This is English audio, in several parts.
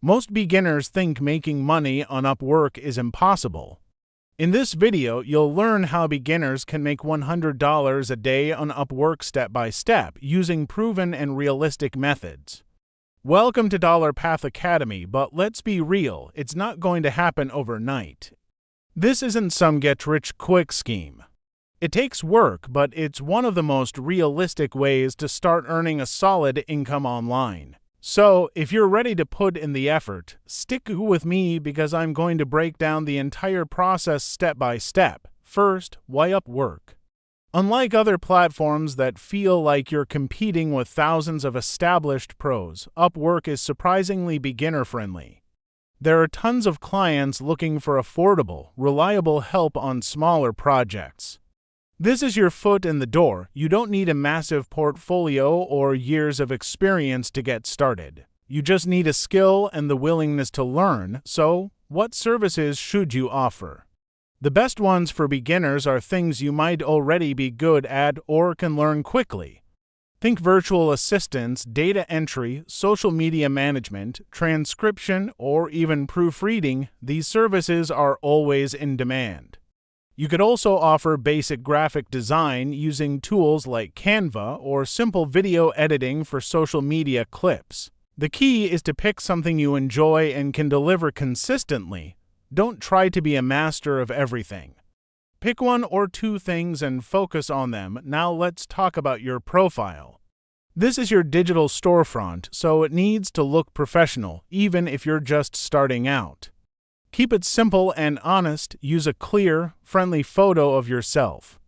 Most beginners think making money on Upwork is impossible. In this video, you'll learn how beginners can make $100 a day on Upwork step by step using proven and realistic methods. Welcome to Dollar Path Academy, but let's be real, it's not going to happen overnight. This isn't some get-rich-quick scheme. It takes work, but it's one of the most realistic ways to start earning a solid income online. So, if you're ready to put in the effort, stick with me because I'm going to break down the entire process step by step. First, why Upwork? Unlike other platforms that feel like you're competing with thousands of established pros, Upwork is surprisingly beginner-friendly. There are tons of clients looking for affordable, reliable help on smaller projects. This is your foot in the door. You don't need a massive portfolio or years of experience to get started. You just need a skill and the willingness to learn. So, what services should you offer? The best ones for beginners are things you might already be good at or can learn quickly. Think virtual assistants, data entry, social media management, transcription, or even proofreading. These services are always in demand. You could also offer basic graphic design using tools like Canva or simple video editing for social media clips. The key is to pick something you enjoy and can deliver consistently. Don't try to be a master of everything. Pick one or two things and focus on them. Now let's talk about your profile. This is your digital storefront, so it needs to look professional, even if you're just starting out. Keep it simple and honest. Use a clear, friendly photo of yourself.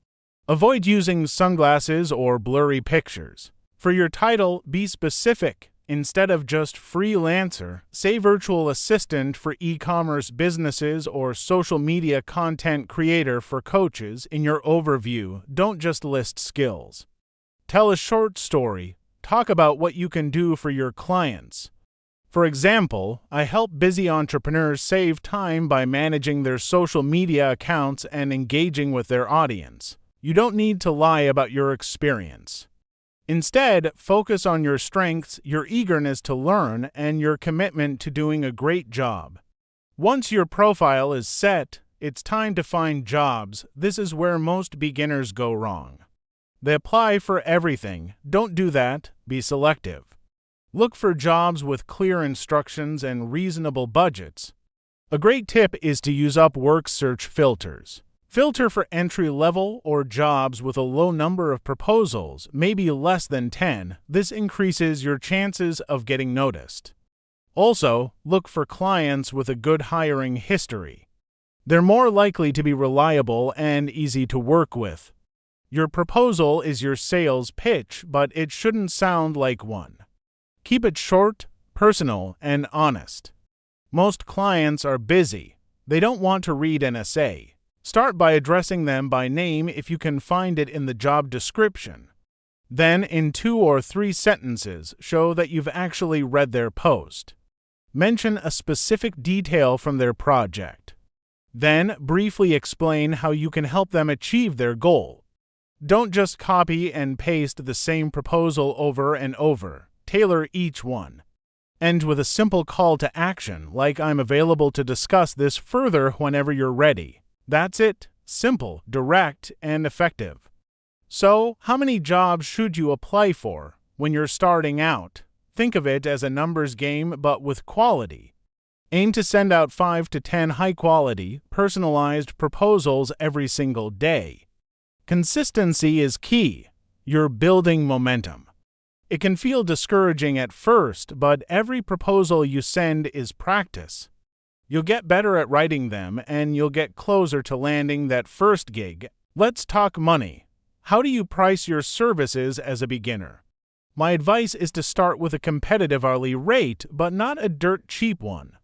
Avoid using sunglasses or blurry pictures. For your title, be specific. Instead of just freelancer, say virtual assistant for e-commerce businesses or social media content creator for coaches. In your overview, don't just list skills. Tell a short story. Talk about what you can do for your clients. For example, I help busy entrepreneurs save time by managing their social media accounts and engaging with their audience. You don't need to lie about your experience. Instead, focus on your strengths, your eagerness to learn, and your commitment to doing a great job. Once your profile is set, it's time to find jobs. This is where most beginners go wrong. They apply for everything. Don't do that. Be selective. Look for jobs with clear instructions and reasonable budgets. A great tip is to use Upwork's search filters. Filter for entry-level or jobs with a low number of proposals, maybe less than 10. This increases your chances of getting noticed. Also, look for clients with a good hiring history. They're more likely to be reliable and easy to work with. Your proposal is your sales pitch, but it shouldn't sound like one. Keep it short, personal, and honest. Most clients are busy. They don't want to read an essay. Start by addressing them by name if you can find it in the job description. Then, in 2 or 3 sentences, show that you've actually read their post. Mention a specific detail from their project. Then, briefly explain how you can help them achieve their goal. Don't just copy and paste the same proposal over and over. Tailor each one. End with a simple call to action, like I'm available to discuss this further whenever you're ready. That's it. Simple, direct, and effective. So, how many jobs should you apply for when you're starting out? Think of it as a numbers game, but with quality. Aim to send out 5 to 10 high-quality, personalized proposals every single day. Consistency is key. You're building momentum. It can feel discouraging at first, but every proposal you send is practice. You'll get better at writing them, and you'll get closer to landing that first gig. Let's talk money. How do you price your services as a beginner? My advice is to start with a competitive hourly rate, but not a dirt cheap one.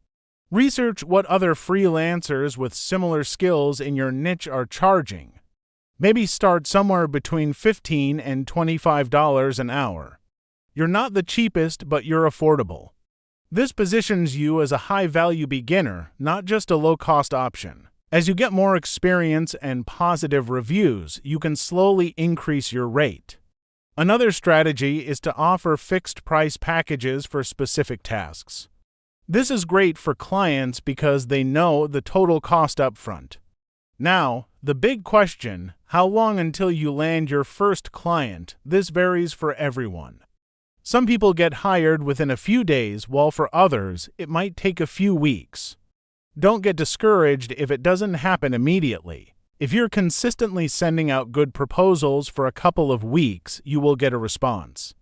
Research what other freelancers with similar skills in your niche are charging. Maybe start somewhere between $15 and $25 an hour. You're not the cheapest, but you're affordable. This positions you as a high-value beginner, not just a low-cost option. As you get more experience and positive reviews, you can slowly increase your rate. Another strategy is to offer fixed-price packages for specific tasks. This is great for clients because they know the total cost up front. Now, the big question, how long until you land your first client? This varies for everyone. Some people get hired within a few days, while for others, it might take a few weeks. Don't get discouraged if it doesn't happen immediately. If you're consistently sending out good proposals for a couple of weeks, you will get a response.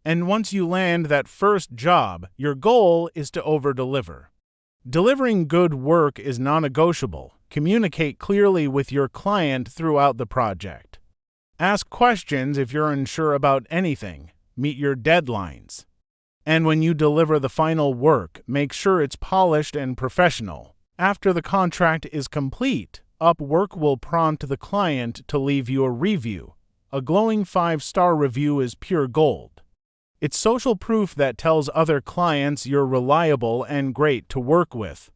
And once you land that first job, your goal is to over-deliver. Delivering good work is non-negotiable. Communicate clearly with your client throughout the project. Ask questions if you're unsure about anything. Meet your deadlines. And when you deliver the final work, make sure it's polished and professional. After the contract is complete, Upwork will prompt the client to leave you a review. A glowing 5-star review is pure gold. It's social proof that tells other clients you're reliable and great to work with.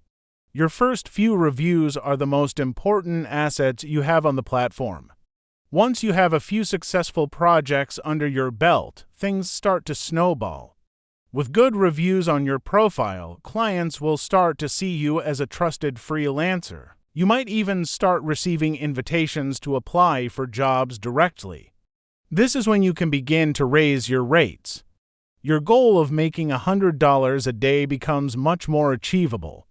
Your first few reviews are the most important assets you have on the platform. Once you have a few successful projects under your belt, things start to snowball. With good reviews on your profile, clients will start to see you as a trusted freelancer. You might even start receiving invitations to apply for jobs directly. This is when you can begin to raise your rates. Your goal of making $100 a day becomes much more achievable.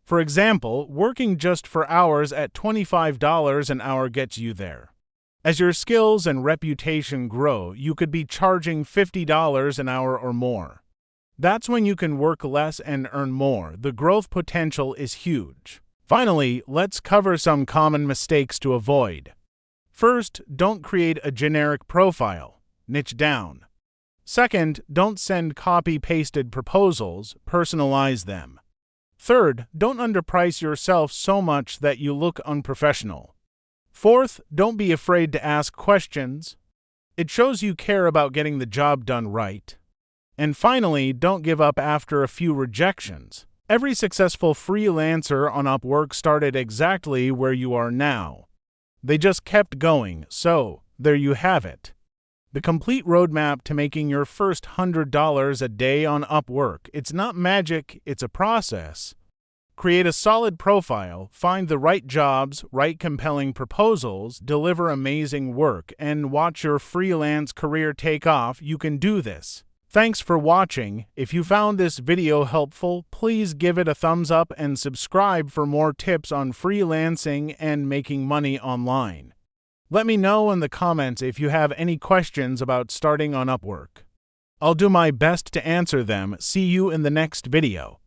For example, working just for hours at $25 an hour gets you there. As your skills and reputation grow, you could be charging $50 an hour or more. That's when you can work less and earn more. The growth potential is huge. Finally, let's cover some common mistakes to avoid. First, don't create a generic profile. Niche down. Second, don't send copy-pasted proposals. Personalize them. Third, don't underprice yourself so much that you look unprofessional. Fourth, don't be afraid to ask questions. It shows you care about getting the job done right. And finally, don't give up after a few rejections. Every successful freelancer on Upwork started exactly where you are now. They just kept going, so there you have it. The complete roadmap to making your first $100 a day on Upwork. It's not magic, it's a process. Create a solid profile, find the right jobs, write compelling proposals, deliver amazing work, and watch your freelance career take off. You can do this. Thanks for watching. If you found this video helpful, please give it a thumbs up and subscribe for more tips on freelancing and making money online. Let me know in the comments if you have any questions about starting on Upwork. I'll do my best to answer them. See you in the next video.